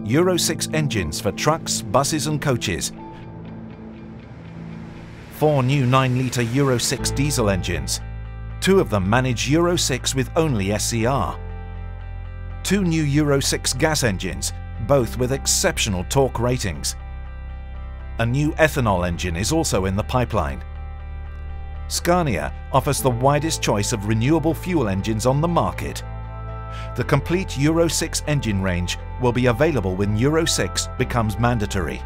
Euro 6 engines for trucks, buses and coaches. 4 new 9-litre Euro 6 diesel engines. 2 of them manage Euro 6 with only SCR. 2 new Euro 6 gas engines, both with exceptional torque ratings. A new ethanol engine is also in the pipeline. Scania offers the widest choice of renewable fuel engines on the market. The complete Euro 6 engine range will be available when Euro 6 becomes mandatory.